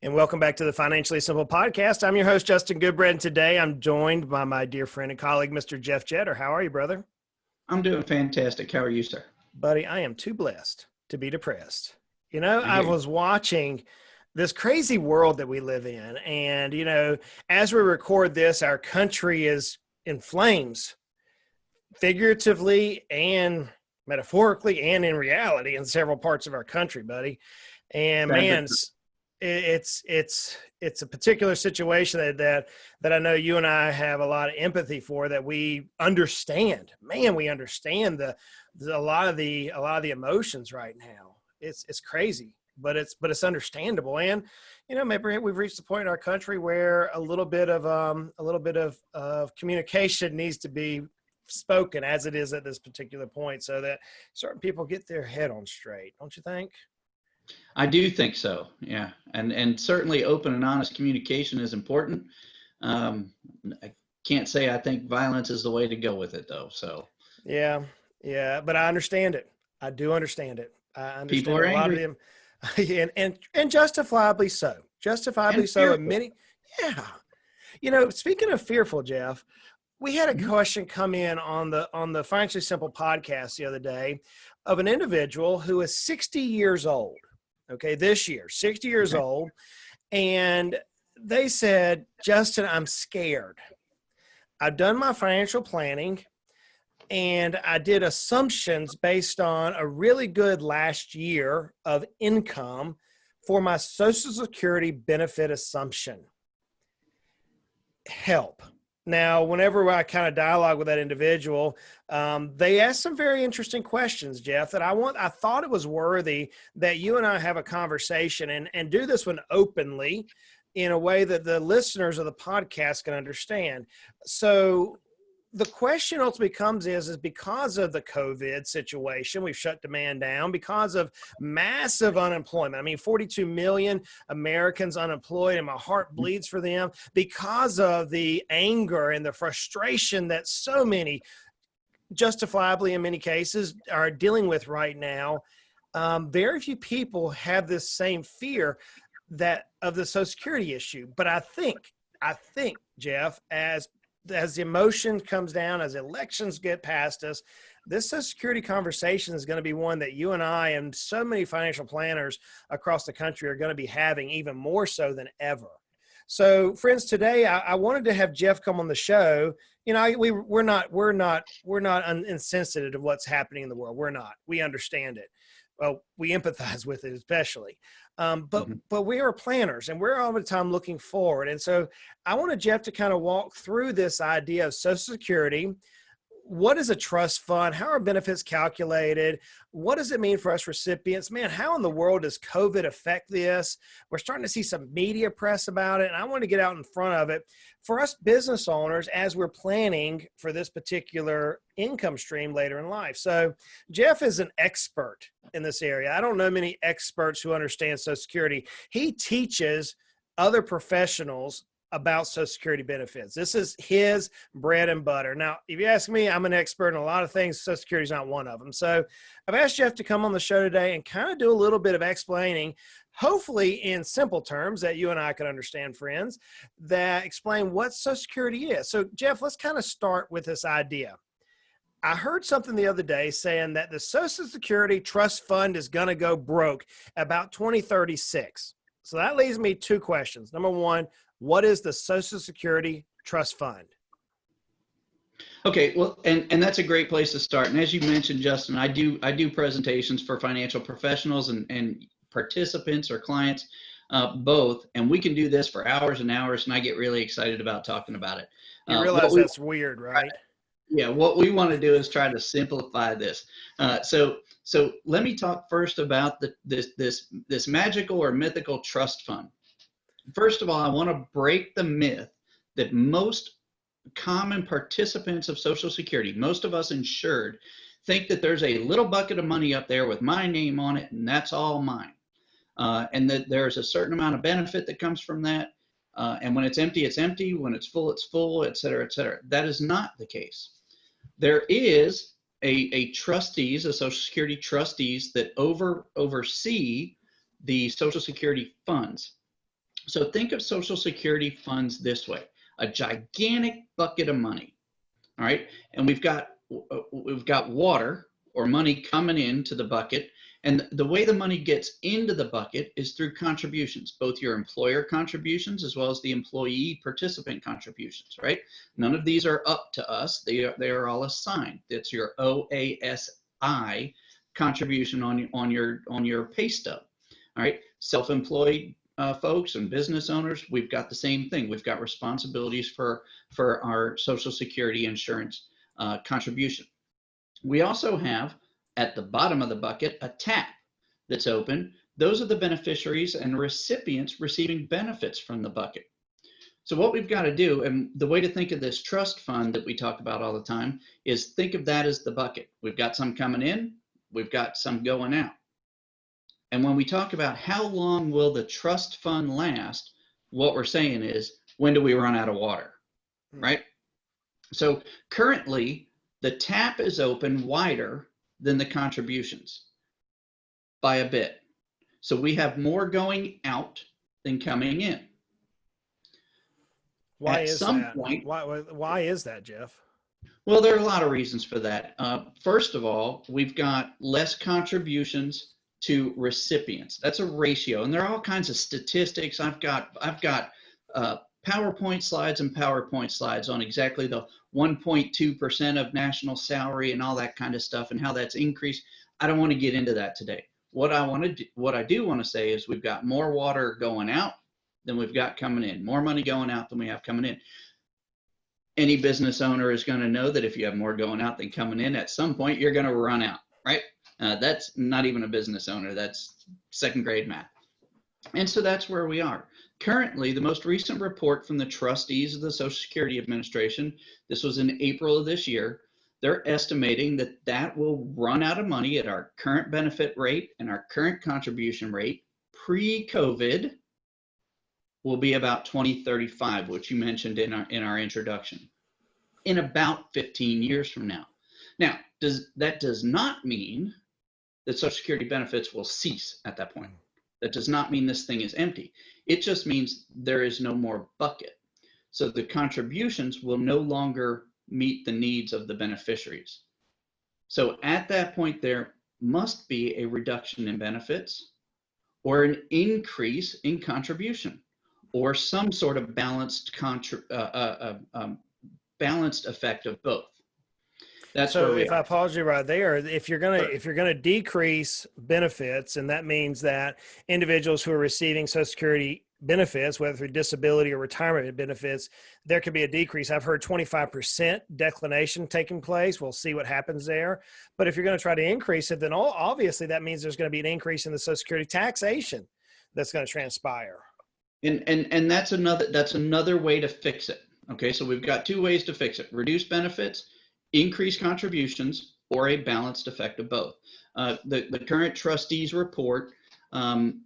And welcome back to the Financially Simple Podcast. I'm your host, Justin Goodbread, and today I'm joined by my dear friend and colleague, Mr. Jeff Jetter. How are you, brother? I'm doing fantastic. How are you, sir? Buddy, I am too blessed to be depressed. I I hear you. was watching this crazy world that we live in, and, as we record this, our country is in flames, figuratively and metaphorically and in reality in several parts of our country, buddy. And That is man, it's a particular situation that I know you and I have a lot of empathy for, that we understand. Man, we understand a lot of the emotions right now. It's crazy, but it's understandable. And maybe we've reached a point in our country where a little bit of communication needs to be spoken as it is at this particular point, so that certain people get their head on straight. Don't you think? I do think so. Yeah. And certainly open and honest communication is important. I can't say I think violence is the way to go with it though. So Yeah, but I understand it. I do understand it. I people understand are a lot of angry them, and justifiably so. Justifiably and so. And fearful. many, yeah. Speaking of fearful, Jeff, we had a Mhm. question come in on the Financially Simple podcast the other day of an individual who is 60 years old. Okay, this year, 60 years Okay. old, and they said, Justin, I'm scared. I've done my financial planning, and I did assumptions based on a really good last year of income for my Social Security benefit assumption. Help. Now, whenever I kind of dialogue with that individual, they asked some very interesting questions, Jeff, that I thought it was worthy that you and I have a conversation and do this one openly in a way that the listeners of the podcast can understand. So the question ultimately comes is because of the COVID situation, we've shut demand down because of massive unemployment. I mean, 42 million Americans unemployed, and my heart bleeds for them because of the anger and the frustration that so many, justifiably in many cases, are dealing with right now. Very few people have this same fear that of the Social Security issue. But I think, Jeff, as the emotion comes down, as elections get past us, this Social Security conversation is going to be one that you and I and so many financial planners across the country are going to be having, even more so than ever. So, friends, today I wanted to have Jeff come on the show. We're not insensitive to what's happening in the world. We're not. We understand it. Well, we empathize with it, especially. But Mhm. we are planners, and we're all the time looking forward. And so I wanted Jeff to kind of walk through this idea of Social Security. What is a trust fund? How are benefits calculated? What does it mean for us recipients? Man, how in the world does COVID affect this? We're starting to see some media press about it, and I want to get out in front of it for us business owners as we're planning for this particular income stream later in life. So Jeff is an expert in this area. I don't know many experts who understand Social Security. He teaches other professionals about Social Security benefits. This is his bread and butter. Now, if you ask me, I'm an expert in a lot of things. Social Security is not one of them. So I've asked Jeff to come on the show today and kind of do a little bit of explaining, hopefully in simple terms that you and I can understand, friends, that explain what Social Security is. So Jeff, let's kind of start with this idea. I heard something the other day saying that the Social Security Trust Fund is going to go broke about 2036. So that leaves me two questions. Number one, what is the Social Security Trust Fund? Okay, well, and that's a great place to start. And as you mentioned, Justin, I do presentations for financial professionals and participants or clients, both, and we can do this for hours and hours. And I get really excited about talking about it. You What realize we that's weird, right? Yeah, what we want to do is try to simplify this. So let me talk first about this magical or mythical trust fund. First of all, I want to break the myth that most common participants of Social Security, most of us insured, think that there's a little bucket of money up there with my name on it, and that's all mine. And that there's a certain amount of benefit that comes from that. And when it's empty, it's empty. When it's full, et cetera, et cetera. That is not the case. There is a trustees, a Social Security trustees that oversee the Social Security funds. So think of Social Security funds this way: a gigantic bucket of money. All right, and we've got water or money coming into the bucket, and the way the money gets into the bucket is through contributions, both your employer contributions as well as the employee participant contributions. Right? None of these are up to us; they are all assigned. That's your OASI contribution on your pay stub. All right, self-employed folks and business owners, we've got the same thing. We've got responsibilities for our Social Security insurance contribution. We also have at the bottom of the bucket a tap that's open. Those are the beneficiaries and recipients receiving benefits from the bucket. So what we've got to do, and the way to think of this trust fund that we talk about all the time, is think of that as the bucket. We've got some coming in, we've got some going out. And when we talk about how long will the trust fund last, what we're saying is, when do we run out of water, right? So currently, the tap is open wider than the contributions by a bit. So we have more going out than coming in. Why At is some that? point, Why is that, Jeff? well, there are a lot of reasons for that. First of all, we've got less contributions to recipients. That's a ratio, and there are all kinds of statistics. I've got PowerPoint slides and PowerPoint slides on exactly the 1.2% of national salary and all that kind of stuff and how that's increased. I don't want to get into that today. What I do want to say is we've got more water going out than we've got coming in, more money going out than we have coming in. Any business owner is going to know that if you have more going out than coming in, at some point you're going to run out, right? That's not even a business owner. That's second grade math. And so that's where we are. Currently, the most recent report from the trustees of the Social Security Administration, this was in April of this year, they're estimating that will run out of money at our current benefit rate and our current contribution rate pre-COVID will be about 2035, which you mentioned in our introduction, in about 15 years from now. Now, that does not mean that Social Security benefits will cease at that point. That does not mean this thing is empty. It just means there is no more bucket. So the contributions will no longer meet the needs of the beneficiaries. So at that point, there must be a reduction in benefits or an increase in contribution or some sort of balanced effect of both. That's So where we if I are. pause you right there, if you're gonna decrease benefits, and that means that individuals who are receiving Social Security benefits, whether through disability or retirement benefits, there could be a decrease. I've heard 25% declination taking place. We'll see what happens there. But if you're going to try to increase it, then obviously that means there's going to be an increase in the Social Security taxation that's going to transpire. And that's another way to fix it. Okay, so we've got two ways to fix it: reduce benefits, increase contributions, or a balanced effect of both. The current trustees report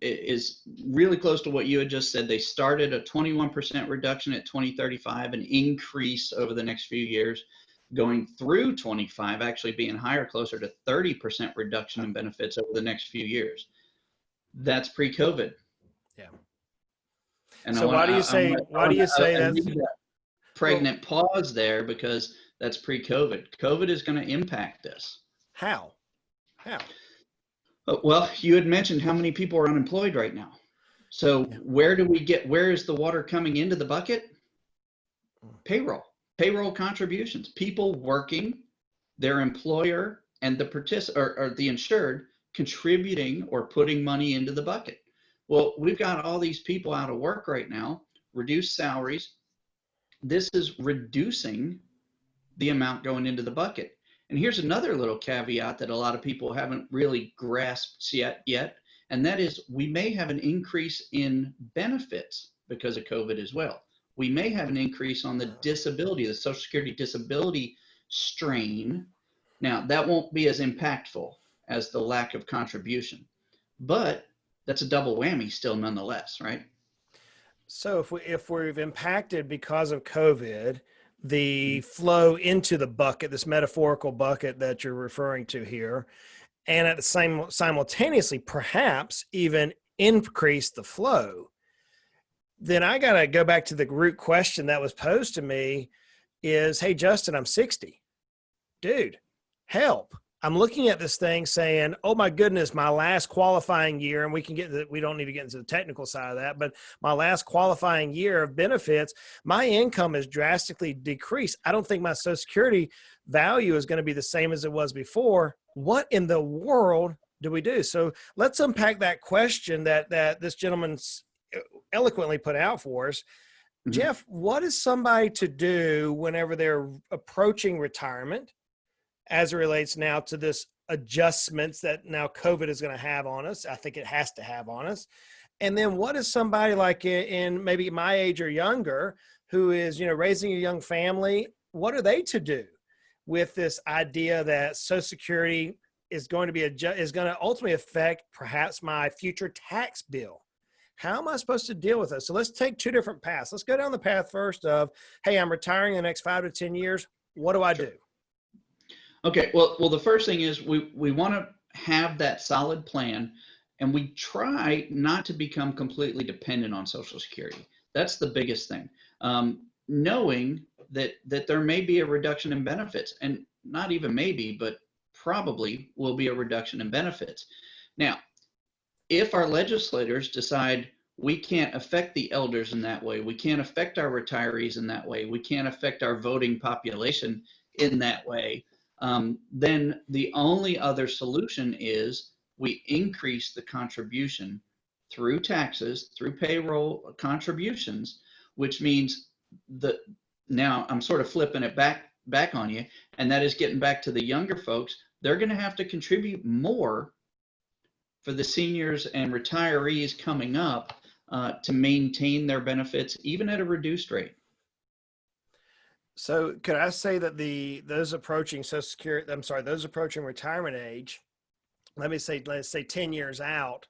is really close to what you had just said. They started a 21% reduction at 2035, an increase over the next few years, going through 25, actually being higher, closer to 30% reduction in benefits over the next few years. That's pre-COVID. Yeah. And So why do you say that's pregnant pause there, because that's pre-COVID. COVID is going to impact this. How? Well, you had mentioned how many people are unemployed right now. So where is the water coming into the bucket? Payroll contributions, people working, their employer and the insured contributing or putting money into the bucket. Well, we've got all these people out of work right now, reduced salaries. This is reducing the amount going into the bucket. And here's another little caveat that a lot of people haven't really grasped yet, and that is we may have an increase in benefits because of COVID as well. We may have an increase on the disability, the Social Security disability strain. Now, that won't be as impactful as the lack of contribution, but that's a double whammy still nonetheless, right? So if we've impacted because of COVID, the flow into the bucket, this metaphorical bucket that you're referring to here, and at the simultaneously perhaps even increase the flow, then I got to go back to the root question that was posed to me is, hey, Justin, I'm 60. Dude, help. I'm looking at this thing saying, oh my goodness, my last qualifying year, and we don't need to get into the technical side of that, but my last qualifying year of benefits, my income has drastically decreased. I don't think my Social Security value is going to be the same as it was before. What in the world do we do? So let's unpack that question that this gentleman eloquently put out for us. Mhm. Jeff, what is somebody to do whenever they're approaching retirement as it relates now to this adjustments that now COVID is going to have on us? I think it has to have on us. And then what is somebody like in maybe my age or younger who is, raising a young family? What are they to do with this idea that Social Security is going to ultimately affect perhaps my future tax bill? How am I supposed to deal with this? So let's take two different paths. Let's go down the path first of, hey, I'm retiring in the next 5 to 10 years. What do I do? Okay, well, the first thing is we want to have that solid plan, and we try not to become completely dependent on Social Security. That's the biggest thing. Knowing that there may be a reduction in benefits, and not even maybe, but probably will be a reduction in benefits. Now, if our legislators decide we can't affect the elders in that way, we can't affect our retirees in that way, we can't affect our voting population in that way, then the only other solution is we increase the contribution through taxes, through payroll contributions, which means that now I'm sort of flipping it back on you, and that is getting back to the younger folks. They're going to have to contribute more for the seniors and retirees coming up to maintain their benefits, even at a reduced rate. So could I say that those approaching those approaching retirement age, let's say 10 years out,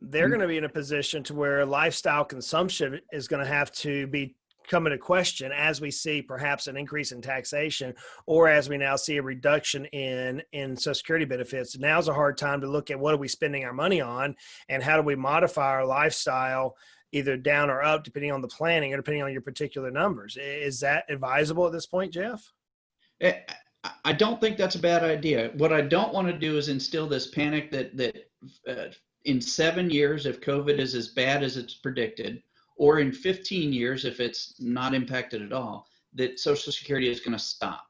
they're going to be in a position to where lifestyle consumption is going to have to be come into question as we see perhaps an increase in taxation, or as we now see a reduction in Social Security benefits. Now's a hard time to look at what are we spending our money on and how do we modify our lifestyle either down or up, depending on the planning or depending on your particular numbers. Is that advisable at this point, Jeff? I don't think that's a bad idea. What I don't want to do is instill this panic that in 7 years, if COVID is as bad as it's predicted, or in 15 years, if it's not impacted at all, that Social Security is going to stop.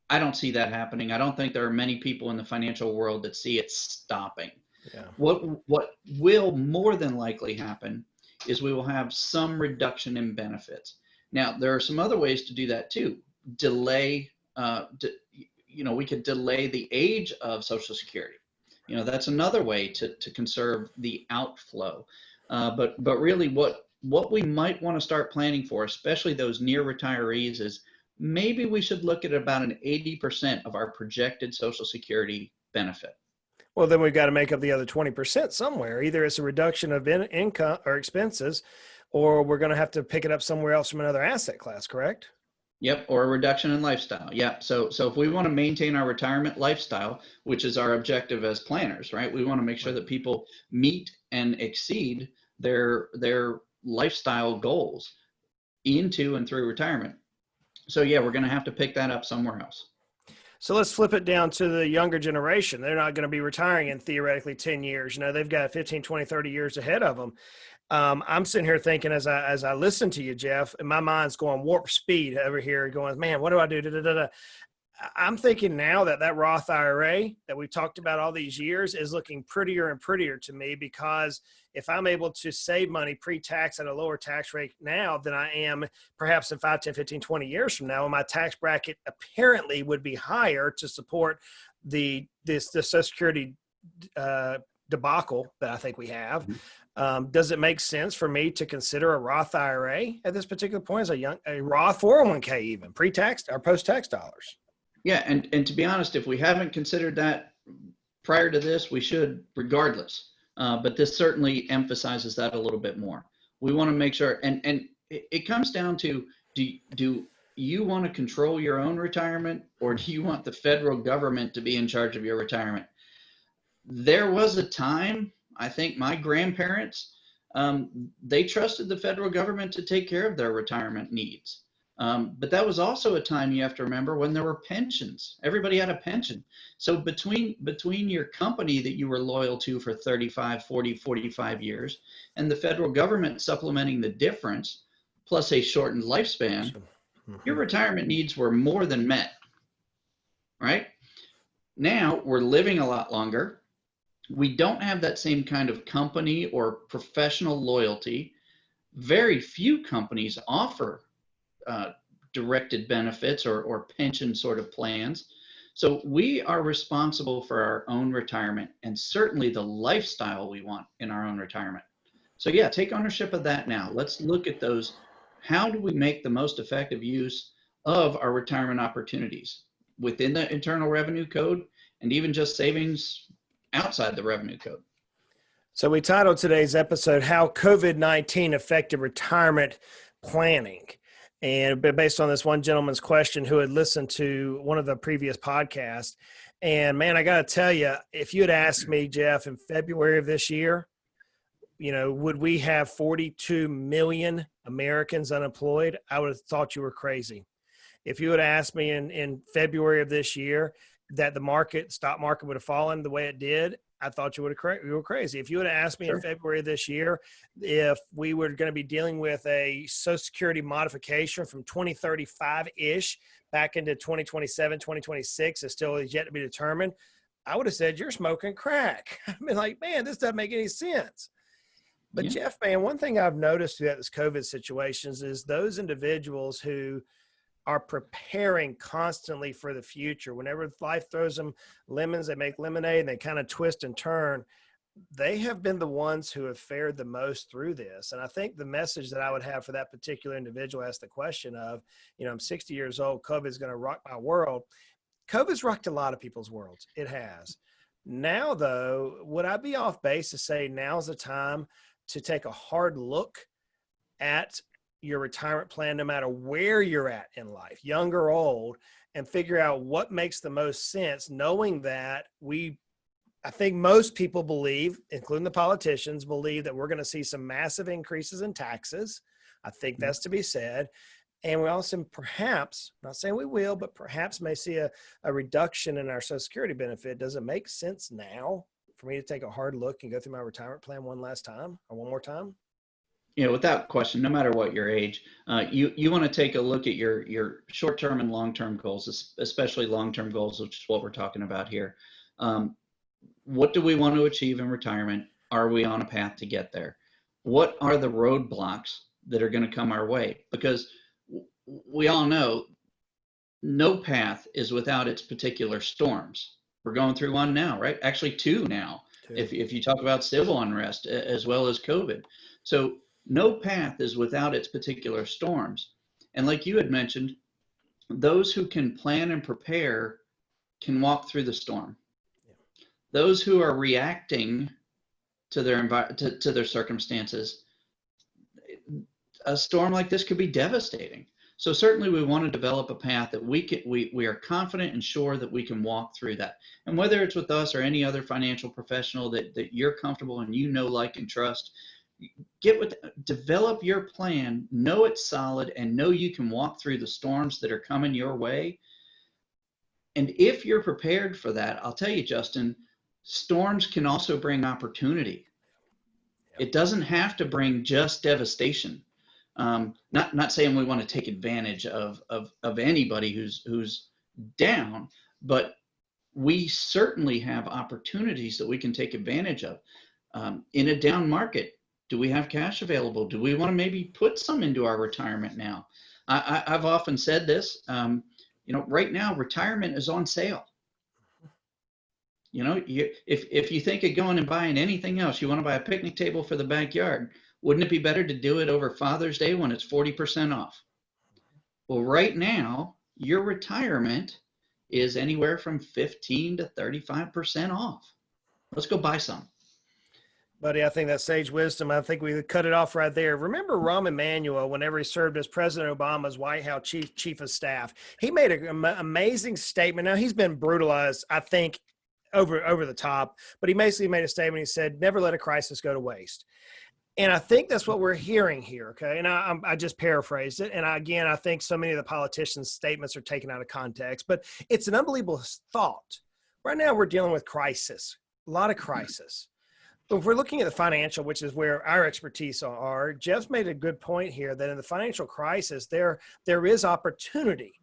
I don't see that happening. I don't think there are many people in the financial world that see it stopping. Yeah. What will more than likely happen is we will have some reduction in benefits. Now, there are some other ways to do that too. Delay, we could delay the age of Social Security. That's another way to conserve the outflow. But really what we might want to start planning for, especially those near retirees, is maybe we should look at about an 80% of our projected Social Security benefit. Well, then we've got to make up the other 20% somewhere. Either it's a reduction of income or expenses, or we're going to have to pick it up somewhere else from another asset class, correct? Yep, or a reduction in lifestyle. Yep. So if we want to maintain our retirement lifestyle, which is our objective as planners, right? We want to make sure that people meet and exceed their lifestyle goals into and through retirement. So yeah, we're going to have to pick that up somewhere else. So let's flip it down to the younger generation. They're not going to be retiring in theoretically 10 years. They've got 15, 20, 30 years ahead of them. I'm sitting here thinking as I listen to you, Jeff, and my mind's going warp speed over here going, man, what do I do? Da, da, da, da. I'm thinking now that Roth IRA that we've talked about all these years is looking prettier and prettier to me, because if I'm able to save money pre-tax at a lower tax rate now than I am perhaps in 5, 10, 15, 20 years from now, and my tax bracket apparently would be higher to support the Social Security debacle that I think we have. Does it make sense for me to consider a Roth IRA at this particular point as a Roth 401k, even pre-tax or post-tax dollars? Yeah, and to be honest, if we haven't considered that prior to this, we should regardless. But this certainly emphasizes that a little bit more. We want to make sure, and it comes down to, do you want to control your own retirement, or do you want the federal government to be in charge of your retirement? There was a time, I think my grandparents They trusted the federal government to take care of their retirement needs. But that was also a time, you have to remember, when there were pensions. Everybody had a pension. So between your company that you were loyal to for 35, 40, 45 years and the federal government supplementing the difference, plus a shortened lifespan, your retirement needs were more than met, right? Now we're living a lot longer. We don't have that same kind of company or professional loyalty. Very few companies offer directed benefits or pension sort of plans. So we are responsible for our own retirement and certainly the lifestyle we want in our own retirement. So yeah, take ownership of that now. Let's look at those. How do we make the most effective use of our retirement opportunities within the Internal Revenue Code and even just savings outside the revenue code? So we titled today's episode, How COVID-19 Affected Retirement Planning. And based on this one gentleman's question who had listened to one of the previous podcasts. And man, I got to tell you, if you had asked me, Jeff, in February of this year, would we have 42 million Americans unemployed? I would have thought you were crazy. If you had asked me in February of this year that the stock market would have fallen the way it did, I thought you were crazy. If you had asked me in February of this year if we were going to be dealing with a Social Security modification from 2035-ish back into 2027, 2026, it still is yet to be determined, I would have said, you're smoking crack. I've been like, man, this doesn't make any sense. But yeah. Jeff, man, one thing I've noticed throughout this COVID situations is those individuals who are preparing constantly for the future. Whenever life throws them lemons, they make lemonade and they kind of twist and turn. They have been the ones who have fared the most through this. And I think the message that I would have for that particular individual asked the question of, I'm 60 years old, COVID is going to rock my world. COVID's rocked a lot of people's worlds. It has. Now, though, would I be off base to say now's the time to take a hard look at your retirement plan, no matter where you're at in life, young or old, and figure out what makes the most sense, knowing that I think most people believe, including the politicians, believe that we're going to see some massive increases in taxes. I think that's to be said. And we also perhaps, not saying we will, but perhaps may see a reduction in our Social Security benefit. Does it make sense now for me to take a hard look and go through my retirement plan one more time? Without question, no matter what your age, you want to take a look at your short-term and long-term goals, especially long-term goals, which is what we're talking about here. What do we want to achieve in retirement? Are we on a path to get there? What are the roadblocks that are going to come our way? Because we all know no path is without its particular storms. We're going through one now, right? Actually, two now, if you talk about civil unrest as well as COVID. So no path is without its particular storms. And like you had mentioned, those who can plan and prepare can walk through the storm. Yeah. Those who are reacting to their circumstances, a storm like this could be devastating. So certainly we want to develop a path that we are confident and sure that we can walk through that. And whether it's with us or any other financial professional that you're comfortable and like and trust, develop your plan, know it's solid, and know you can walk through the storms that are coming your way. And if you're prepared for that, I'll tell you, Justin, storms can also bring opportunity. It doesn't have to bring just devastation. Not saying we want to take advantage of anybody who's down, but we certainly have opportunities that we can take advantage of. In a down market, do we have cash available? Do we want to maybe put some into our retirement now? I've often said this, right now retirement is on sale. If you think of going and buying anything else, you want to buy a picnic table for the backyard, wouldn't it be better to do it over Father's Day when it's 40% off? Well, right now, your retirement is anywhere from 15 to 35% off. Let's go buy some. Buddy, I think that's sage wisdom. I think we cut it off right there. Remember Rahm Emanuel, whenever he served as President Obama's White House chief of staff, he made an amazing statement. Now, he's been brutalized, I think, over the top, but he basically made a statement. He said, never let a crisis go to waste. And I think that's what we're hearing here. Okay. And I just paraphrased it. And again, I think so many of the politicians' statements are taken out of context, but it's an unbelievable thought. Right now, we're dealing with crisis, a lot of crisis. If we're looking at the financial, which is where our expertise are, Jeff's made a good point here that in the financial crisis, there is opportunity,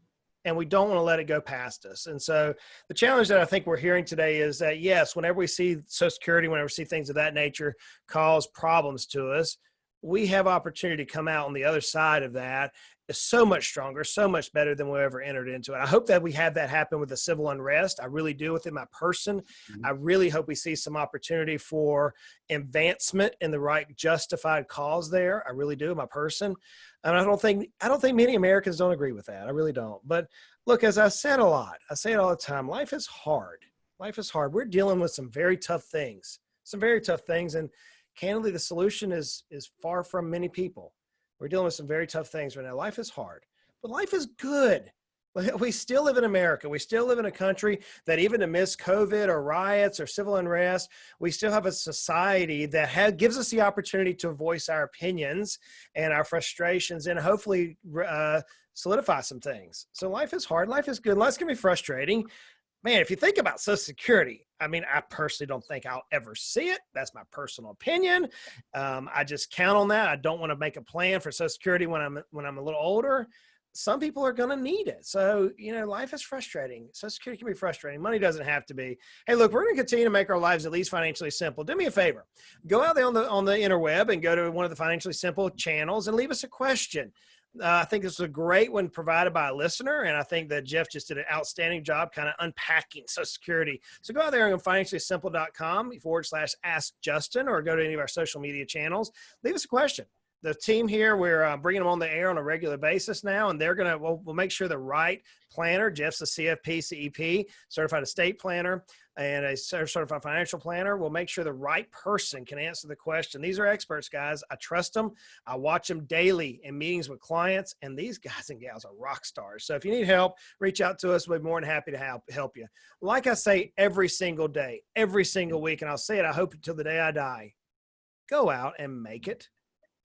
and we don't want to let it go past us. And so the challenge that I think we're hearing today is that, yes, whenever we see Social Security, whenever we see things of that nature cause problems to us, we have opportunity to come out on the other side of that is so much stronger, so much better than we ever entered into it. I hope that we have that happen with the civil unrest. I really do within my person. I really hope we see some opportunity for advancement in the right justified cause there. I really do, my person. And I don't think many Americans don't agree with that. I really don't. But look, as I said a lot, I say it all the time, life is hard. Life is hard. We're dealing with some very tough things, And candidly, the solution is far from many people. We're dealing with some very tough things right now. Life is hard, but life is good. We still live in America. We still live in a country that even amidst COVID or riots or civil unrest, we still have a society that gives us the opportunity to voice our opinions and our frustrations and hopefully solidify some things. So life is hard. Life is good. Life can be frustrating. Man, if you think about Social Security, I mean, I personally don't think I'll ever see it. That's my personal opinion. I just count on that. I don't want to make a plan for Social Security when I'm a little older. Some people are going to need it. So, life is frustrating. Social Security can be frustrating. Money doesn't have to be. Hey, look, we're going to continue to make our lives at least financially simple. Do me a favor. Go out there on the interweb and go to one of the Financially Simple channels and leave us a question. I think this was a great one provided by a listener, and I think that Jeff just did an outstanding job kind of unpacking Social Security. So go out there and go financiallysimple.com/ask Justin, or go to any of our social media channels. Leave us a question. The team here, we're bringing them on the air on a regular basis now, and we'll make sure the right planner, Jeff's a CFP, CEP, certified estate planner, and a certified financial planner. We'll make sure the right person can answer the question. These are experts, guys. I trust them. I watch them daily in meetings with clients, and these guys and gals are rock stars. So if you need help, reach out to us. We'll be more than happy to help you. Like I say every single day, every single week, and I'll say it, I hope until the day I die, go out and make it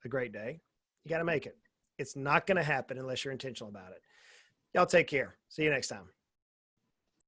a great day. You got to make it. It's not going to happen unless you're intentional about it. Y'all take care. See you next time.